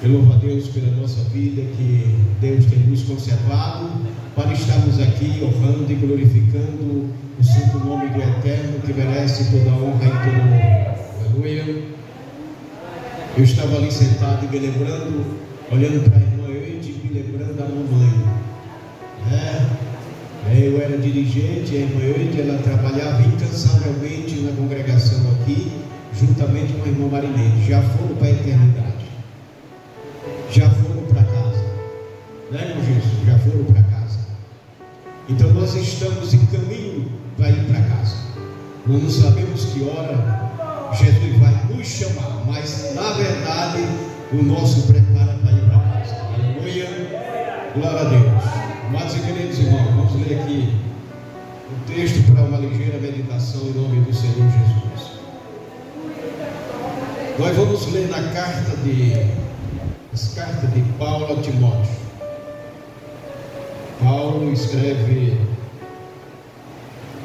Eu louvo a Deus pela nossa vida, que Deus tem nos conservado para estarmos aqui honrando e glorificando o santo nome do Eterno, que merece toda a honra e todo o louvor. Aleluia. Eu estava ali sentado e me lembrando, olhando para a irmã Eide, me lembrando da mamãe. Eu era dirigente, a irmã Eide, ela trabalhava incansavelmente na congregação aqui, juntamente com a irmã Marinete. Já foram para a eternidade. Já foram para casa, né, irmão Jesus? Já foram para casa. Então nós estamos em caminho para ir para casa. Nós não sabemos que hora Jesus vai nos chamar, mas na verdade o nosso prepara para ir para casa. Aleluia, glória a Deus. Amados e queridos irmãos, vamos ler aqui o texto para uma ligeira meditação em nome do Senhor Jesus. Nós vamos ler na carta de Paulo a Timóteo. Paulo escreve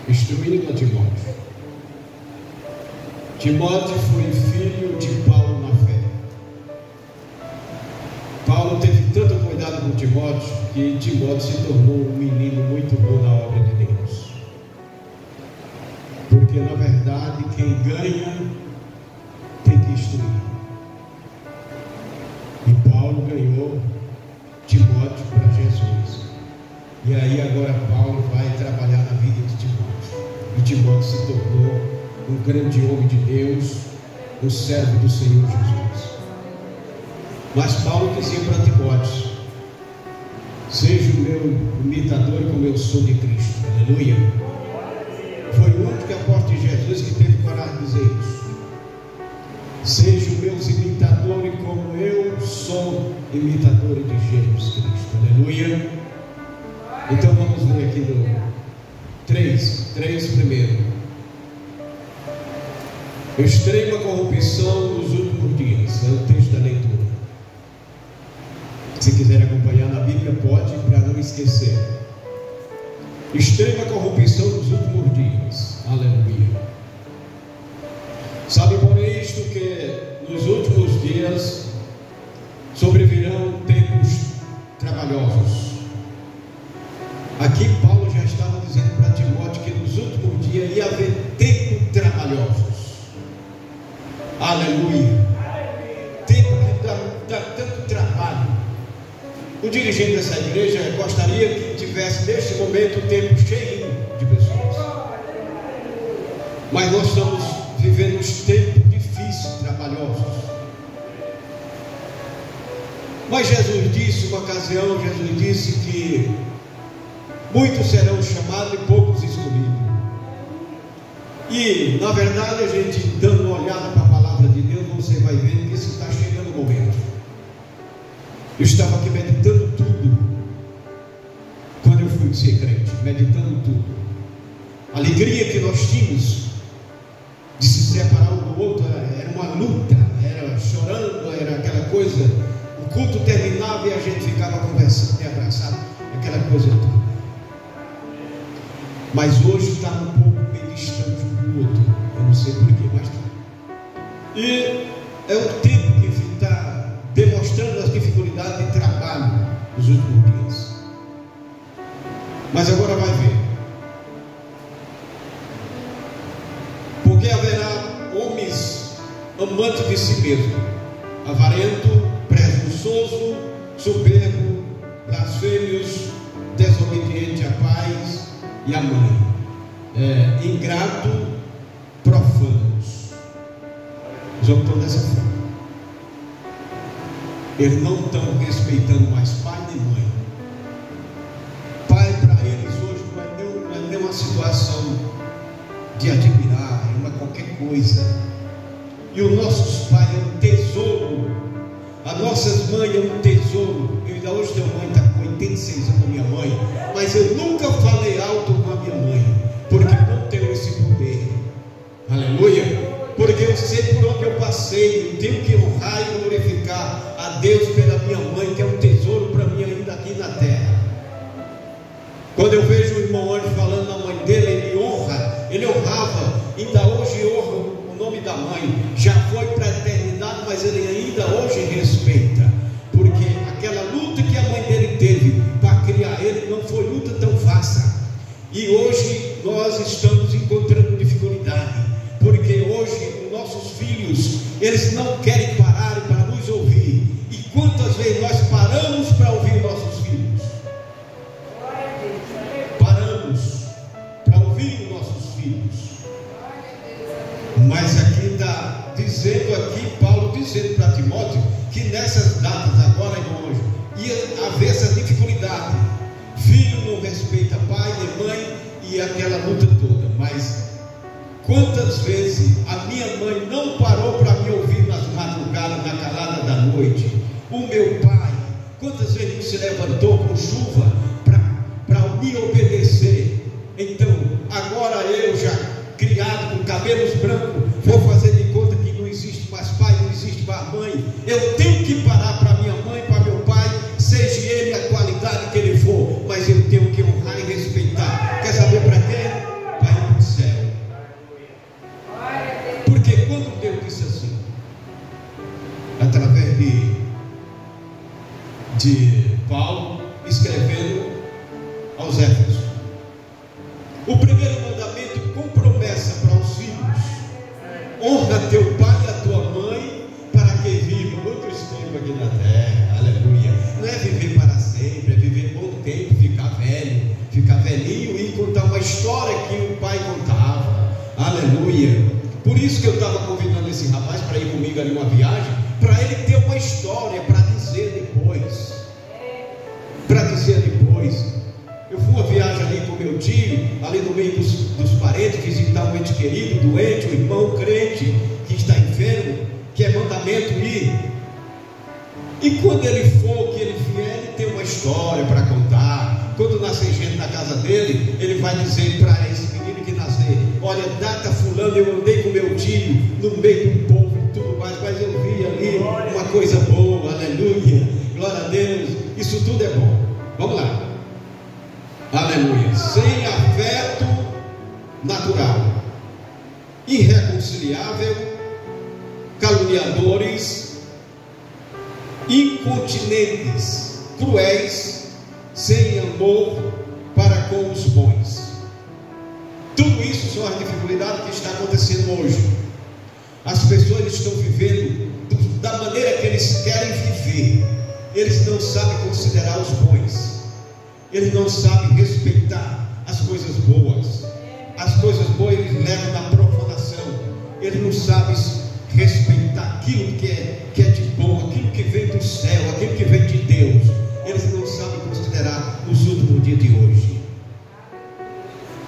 instruindo a Timóteo. Timóteo foi filho de Paulo na fé. Paulo teve tanto cuidado com Timóteo que Timóteo se tornou um menino muito bom na obra de Deus. Porque na verdade quem ganha tem que instruir. E Paulo ganhou Timóteo para Jesus. E aí agora Paulo vai trabalhar na vida de Timóteo. E Timóteo se tornou um grande homem de Deus, um servo do Senhor Jesus. Mas Paulo dizia para Timóteo: seja o meu imitador como eu sou de Cristo. Aleluia. Foi o único apóstolo de Jesus que teve coragem de dizer isso. Sejam meus imitadores como eu sou imitador de Jesus Cristo. Aleluia. Então vamos ler aqui do 3 primeiro. Extrema corrupção nos últimos dias. É o texto da leitura. Se quiser acompanhar na Bíblia, pode, para não esquecer. Extrema corrupção nos últimos dias. Aleluia. Sabe, porém, isto que nos últimos dias sobrevirão tempos trabalhosos. Aqui Paulo já estava dizendo para Timóteo que nos últimos dias ia haver tempos trabalhosos. Aleluia. Tempo que dá tanto trabalho. O dirigente dessa igreja gostaria que tivesse neste momento um tempo cheio de pessoas. Mas nós estamos vivendo uns tempos difíceis, trabalhosos. Mas Jesus disse, uma ocasião, Jesus disse que muitos serão chamados e poucos escolhidos. E, na verdade, a gente dando uma olhada para a palavra de Deus, você vai ver que está chegando o momento. Eu estava aqui meditando tudo, quando eu fui ser crente, meditando tudo. A alegria que nós tínhamos de se separar um do outro era uma luta, era chorando, era aquela coisa. O culto terminava e a gente ficava conversando e abraçado, aquela coisa toda. Mas hoje está um pouco meio distante um do outro. Eu não sei porquê, mas está. E é o tempo que está demonstrando as dificuldades de trabalho nos últimos dias. Mas agora vai ver. Porque haverá homens amantes de si mesmo, avarento, presunçoso, soberbo, blasfêmios, desobediente à paz e à mãe, ingrato, profanos. Os homens estão dessa forma. Eles não estão respeitando mais pai nem mãe. Pai para eles hoje não é nem uma situação de admirar, é uma qualquer coisa. E os nossos pais é um tesouro. As nossas mães é um tesouro. Eu ainda hoje tenho mãe, está com 86 anos, minha mãe. Mas eu nunca falei alto com a minha mãe, porque não tenho esse poder. Aleluia. Porque eu sei por onde eu passei. Eu tenho que honrar e glorificar a Deus pela minha mãe, que é um tesouro para mim ainda aqui na terra. Quando eu vejo o irmão Anjo falando na mãe dele, ele honrava, ainda hoje honra o nome da mãe. Já foi para a eternidade, mas ele ainda hoje respeita. que nessas datas, agora e hoje, ia haver essa dificuldade. Filho não respeita pai nem mãe e aquela luta toda. Mas quantas vezes a minha mãe não parou para me ouvir nas madrugadas, na calada da noite? O meu pai, quantas vezes ele se levantou com chuva para me obedecer? Então, agora eu já criado com cabelos brancos, vou fazer de conta que não existe mais pai, não existe mais mãe. Eu tenho que parar para minha mãe, para meu pai, seja ele a qualidade que ele for, mas eu tenho que honrar e respeitar. Quer saber para quê? Para ir para o céu. Porque quando Deus disse assim, através de Paulo, escrevendo aos Éfesos, o primeiro mandamento com promessa para os filhos: honra teu pai e a tua mãe, para que viva outros tempos aqui na terra. Aleluia. Não é viver para sempre, é viver bom tempo, ficar velho, ficar velhinho e contar uma história que o pai contava. Aleluia. Por isso que eu estava convidando esse rapaz para ir comigo ali uma viagem, para ele ter uma história para dizer depois. Eu fui uma viagem ali com meu tio, ali no meio dos parentes, visitar um ente querido, doente, um irmão crente que está enfermo, que é mandamento ir. E quando ele for, que ele vier, ele tem uma história para contar. Quando nascer gente na casa dele, ele vai dizer para esse menino que nascer: olha, data fulano, eu andei com meu tio no meio do povo e tudo mais, mas eu vi ali uma coisa boa. Aleluia, glória a Deus. Isso tudo é bom. Vamos lá. Aleluia. Sem afeto natural, irreconciliável, caluniadores, incontinentes, cruéis, sem amor para com os bons. Tudo isso são as dificuldades que está acontecendo hoje. As pessoas estão vivendo da maneira que eles querem viver. Eles não sabem considerar os bons. Eles não sabem respeitar as coisas boas. As coisas boas eles levam na profanação. Eles não sabem respeitar aquilo que é de bom, aquilo que vem do céu, aquilo que vem de Deus. Eles não sabem considerar os últimos dias de hoje.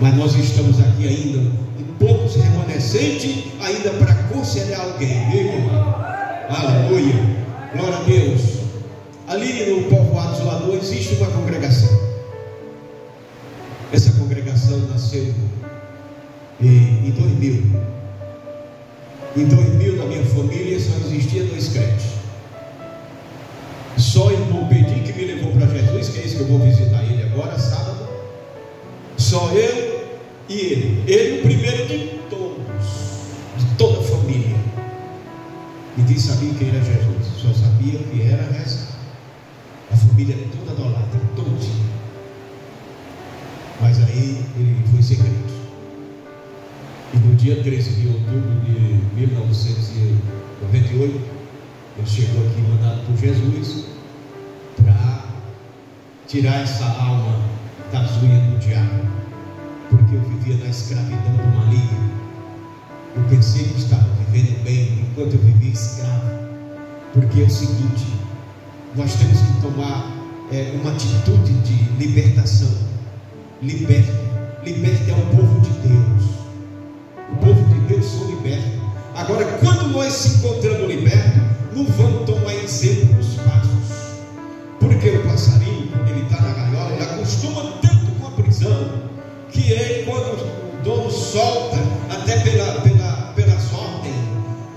Mas nós estamos aqui ainda, um poucos remanescentes, ainda para aconselhar alguém, meu irmão. Aleluia, glória a Deus. Ali no povoado Isolador existe uma congregação. Essa congregação nasceu em 2000. Em 2000, na minha família, só existia 2 crentes. Só irmão Pedinho, que me levou para Jesus, que é isso que eu vou visitar ele agora, sábado. Só eu e ele. Ele o primeiro de todos, de toda a família. Ninguém sabia quem era Jesus, só sabia que era essa. A família toda idolatra, todinha. Mas aí ele foi ser crente. E no dia 13 de outubro de 1998, ele chegou aqui mandado por Jesus para tirar essa alma das unhas do diabo. Porque eu vivia na escravidão do maligno. Eu pensei que estava vivendo bem enquanto eu vivia escravo. Porque é o seguinte: nós temos que tomar uma atitude de libertação. Liberte é o povo de Deus. O povo de Deus são libertos. Agora, quando nós se encontramos libertos, não vamos tomar exemplo dos passos. Porque o passarinho, quando ele está na gaiola, ele acostuma tanto com a prisão, que ele, quando o dono solta, até pelas ordens,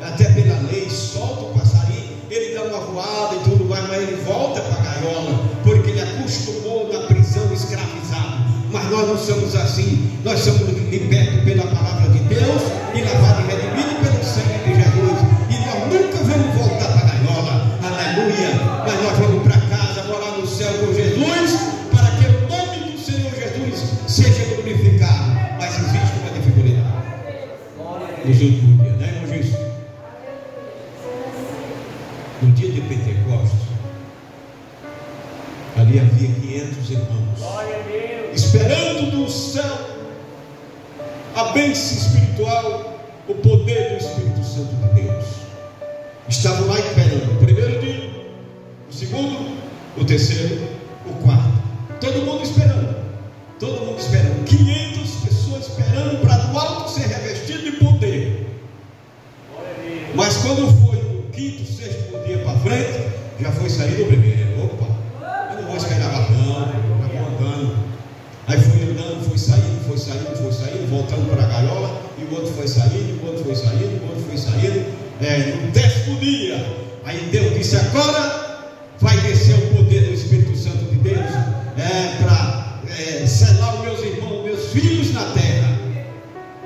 até pela lei, solta o passarinho, ele dá uma voada e tudo mais, mas ele volta para a gaiola, porque ele acostumou na prisão escravizado. Mas nós não somos assim. Nós somos libertos pela palavra de Deus e lavados e redimidos pelo sangue de Jesus. E nós nunca vamos voltar para a gaiola. Aleluia. Mas nós vamos para casa, morar no céu com Jesus, para que o nome do Senhor Jesus seja glorificado. Mas existe uma dificuldade nos últimos dias, né, irmão Jesus? No dia de Pentecostes, ali havia 500 irmãos, esperando do céu a bênção espiritual, o poder do Espírito Santo de Deus. Estavam lá esperando. Primeiro dia, o terceiro, o quarto. Todo mundo esperando. 500 pessoas esperando para do alto ser revestido de poder. Mas quando foi o quinto, sexto dia para frente, já foi saindo o primeiro. Opa, eu não vou esperar lá não, já vou andando. Aí foi andando, foi saindo, voltando para a gaiola, e o outro foi saindo, o outro foi saindo. No 10º dia, aí Deus disse: agora vai descer o poder do Espírito Santo de Deus para selar os meus irmãos, meus filhos na terra.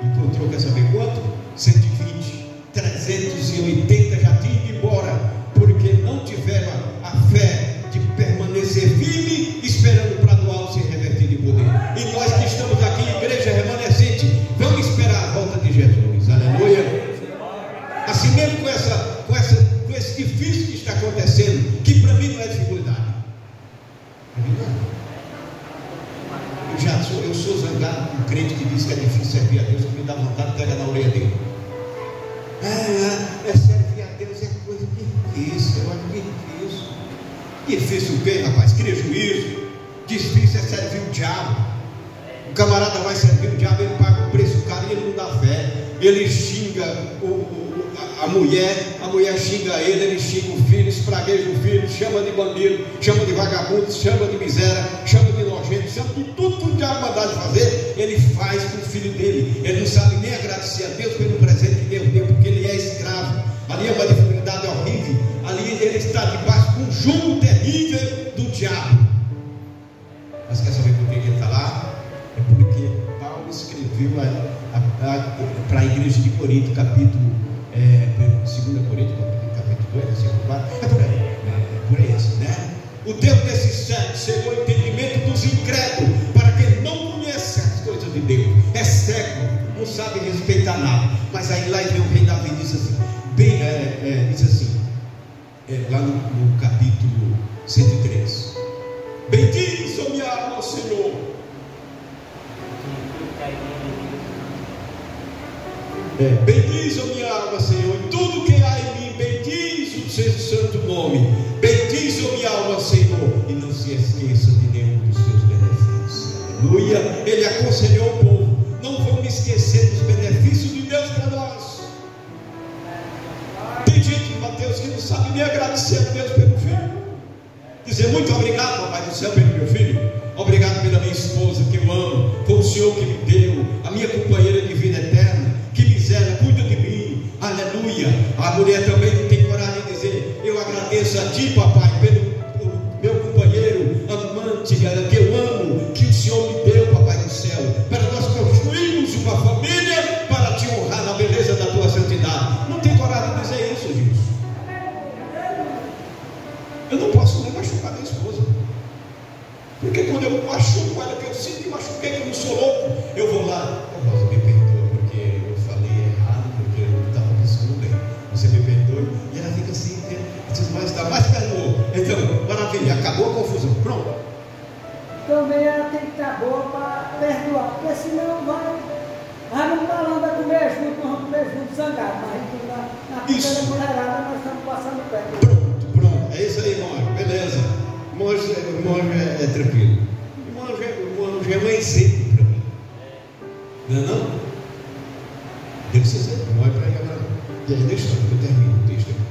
Encontrou, quer saber quanto? 120, 380 já tinham ido embora, porque não tiveram a fé de permanecer firme, esperando para do alto se revertir de poder. E nós que estamos aqui, igreja remanescente, vamos esperar a volta de Jesus. Aleluia. Assim mesmo com esse difícil que está acontecendo, que para mim não é dificuldade. Eu sou zangado com um crente que diz que é difícil servir a Deus, que me dá vontade de pegar na orelha dele. Servir a Deus é coisa difícil. Eu acho difícil. Difícil o quê, rapaz? Cria juízo. Difícil é servir o diabo. O camarada vai servir o diabo, ele paga um preço caro e ele não dá fé. Ele xinga a mulher xinga ele xinga o filho, espragueja o filho, chama de bandido, chama de vagabundo, chama de miséria, chama de nojento, chama de tudo que o diabo mandar de fazer, ele faz com o filho dele. Ele não sabe nem agradecer a Deus pelo presente que Deus deu, porque ele é escravo. Ali é uma dificuldade horrível, ali ele está debaixo de um jugo terrível do diabo. Mas quer saber por que ele está lá? É porque Paulo escreveu para a igreja de Corinto, capítulo 2 Coríntios, capítulo 2, versículo 4, por aí assim, né? O Deus desses séculos chegou ao entendimento dos incrédulos, para que ele não conheça as coisas de Deus. É cego, não sabe respeitar nada. Mas aí lá vem o rei Davi e diz assim, lá no capítulo 103: bendiz, ó minha alma, ao Senhor. Bendiz, ó minha alma, Senhor, e tudo que há em mim, bendiz o seu santo nome. Bendiz, ó minha alma, Senhor, e não se esqueça de nenhum dos seus benefícios. Aleluia. Ele aconselhou o povo: não vamos esquecer dos benefícios de Deus para nós. Tem gente, Mateus, que não sabe nem agradecer a Deus pelo filho. Dizer: muito obrigado, papai do céu, pelo meu filho. Obrigado pela minha esposa que eu amo. Foi o Senhor que me deu, a minha companheira de vida eterna. Que miséria, cuida de mim. Aleluia. A mulher também não tem coragem de dizer: eu agradeço a ti, papai, pelo meu companheiro amante que eu amo, que o Senhor me deu, papai do céu, para nós construirmos uma família para te honrar na beleza da tua santidade. Não tem coragem de dizer isso, Jesus. Eu não posso nem machucar minha esposa, porque quando eu machuco ela, que eu sinto que machuquei, que eu não sou louco, eu vou lá: Rosa, me perdoa, porque eu falei errado, porque eu não estava pensando bem, você me perdoe. E ela fica assim, diz: mas está mais perdoou. Então, maravilha, acabou a confusão, pronto. Também ela tem que estar boa para perdoar, porque senão vai no balão, vai comer junto, nós vamos comer junto, zangado. Mas na primeira mulherada nós estamos passando perto. Pronto, é isso aí, irmão, beleza. Irmão é tranquilo. Irmão já é um exemplo para mim. Não é não? Deve ser exemplo, não é para ir agora. E aí deixa eu termino o texto aqui.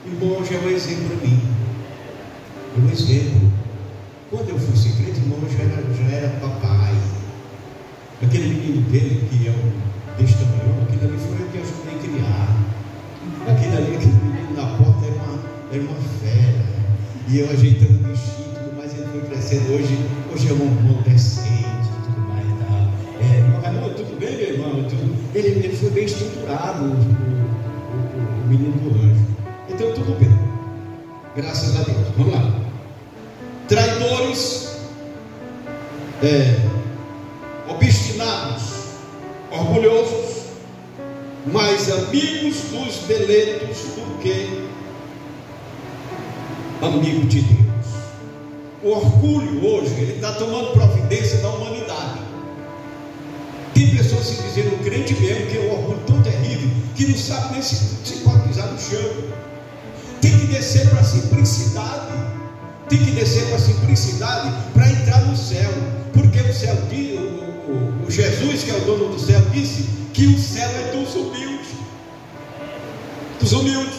Irmão já é um exemplo para mim. É um exemplo. Quando eu fui ser crente, irmão já era papai. Aquele menino dele que é deste tamanho, aquilo ali foi eu que ajudei a criar. Aquele menino na porta era uma fera. E eu ajeitando o bichinho e tudo mais, ele foi crescendo. Hoje é um irmão decente e tudo mais. Tá? Irmão, tudo bem, meu irmão? Ele foi bem estruturado, o menino do anjo. Então tudo bem. Graças a Deus. Vamos lá. Traidores, obstinados, orgulhosos, mais amigos dos deletos do que amigo de Deus. O orgulho hoje, ele está tomando providência da humanidade. Tem pessoas se dizendo crente mesmo, que é um orgulho tão terrível, que não sabe nem se pode pisar no chão. Tem que descer para a simplicidade. tem que descer com a simplicidade para entrar no céu, porque o céu, o Jesus, que é o dono do céu, disse que o céu é dos humildes. Dos humildes.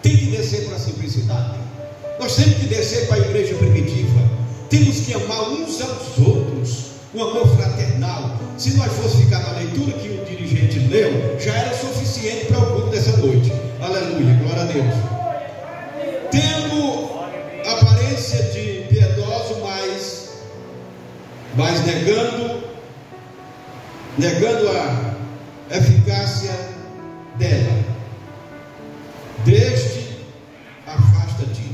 Tem que descer para a simplicidade. Nós temos que descer para a igreja primitiva. Temos que amar uns aos outros, um amor fraternal. Se nós fosse ficar na leitura que o dirigente leu, já era suficiente para o culto dessa noite. Aleluia, glória a Deus. Tendo aparência de piedoso, mas negando a eficácia dela. Deste afasta-te.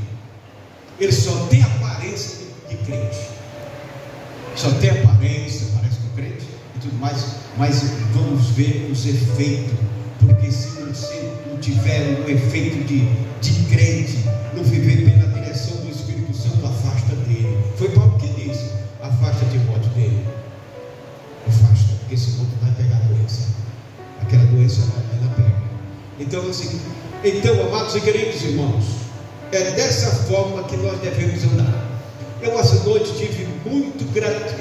Ele só tem aparência de crente, só tem aparência, parece que crente e tudo mais, mas vamos ver os efeitos, porque se você não tiver um efeito de crente, não viver pela direção do Espírito Santo, afasta dele. Foi Paulo que disse: afasta Timóteo dele, afasta, porque senão tu vai pegar a doença. Aquela doença ela pega. Então, amados e queridos irmãos, é dessa forma que nós devemos andar. Eu essa noite tive muito grato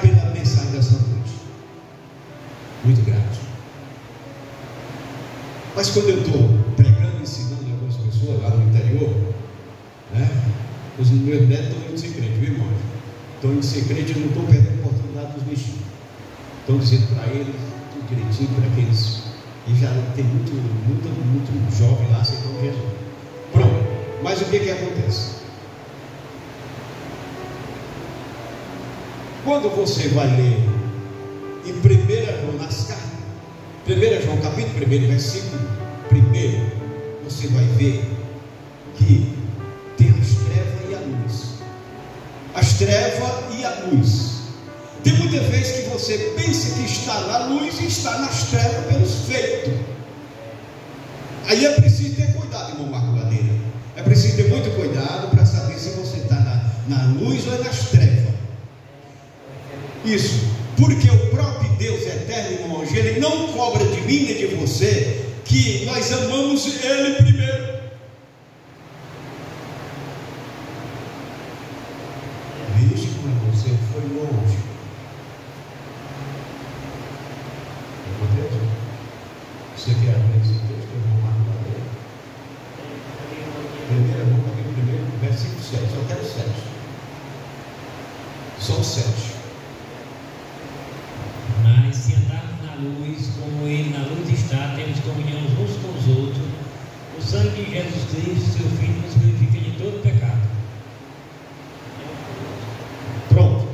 pela mensagem dessa noite, muito grato. Mas quando eu estou pregando, ensinando algumas pessoas lá no interior, né, os meus netos estão indo ser crente, viu, irmão? Estão indo ser crente, eu não estou perdendo a oportunidade dos bichinhos. Estão dizendo para eles tudo direitinho, para que eles, e já tem muito jovem lá aceitando Jesus. Pronto, mas o que acontece? Quando você vai ler em 1 João, nas cartas, 1 João capítulo 1, versículo 1, você vai ver que tem as trevas e a luz. As trevas e a luz. Tem muitas vezes que você pensa que está na luz e está nas trevas pelos feitos. Aí é preciso ter cuidado, irmão Marco Gadeira. É preciso ter muito cuidado para saber se você está na luz ou é nas trevas. Isso, porque o próprio Deus eterno, irmão, Ele não cobra de mim nem de você que nós amamos Ele primeiro. Vixe, como você foi longe. Você quer abrir esse texto? Eu vou marcar ele. 1 João capítulo 1, versículo 7. Só quero 7. Só 7. Mas se andarmos na luz, como Ele na luz está, temos comunhão uns com os outros. O sangue de Jesus Cristo, seu Filho, nos purifica de todo pecado. Pronto.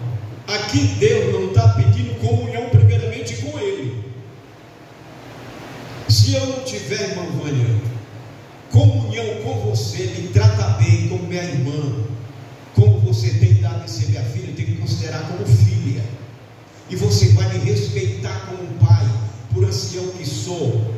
Aqui Deus não está pedindo comunhão primeiramente com Ele. Se eu não tiver, irmã Vânia, comunhão com você, me trata bem como minha irmã, como você tem dado em ser minha filha, eu tenho que considerar como filha. E você vai me respeitar como um pai, por ancião que sou.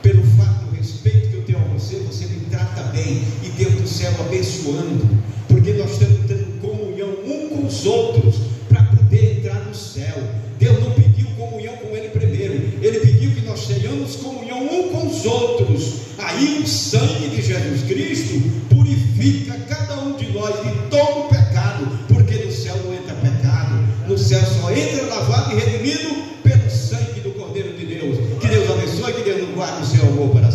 Pelo fato do respeito que eu tenho a você, você me trata bem. E Deus do céu abençoando. Porque nós estamos tendo comunhão um com os outros, para poder entrar no céu. Deus não pediu comunhão com Ele primeiro. Ele pediu que nós tenhamos comunhão um com os outros. Aí o sangue de Jesus Cristo purifica cada um de nós de todo pecado. Porque no céu não entra pecado. No céu só entra lavado e redimido pelo sangue do Cordeiro de Deus. Que Deus abençoe, que Deus nos guarde o seu amor para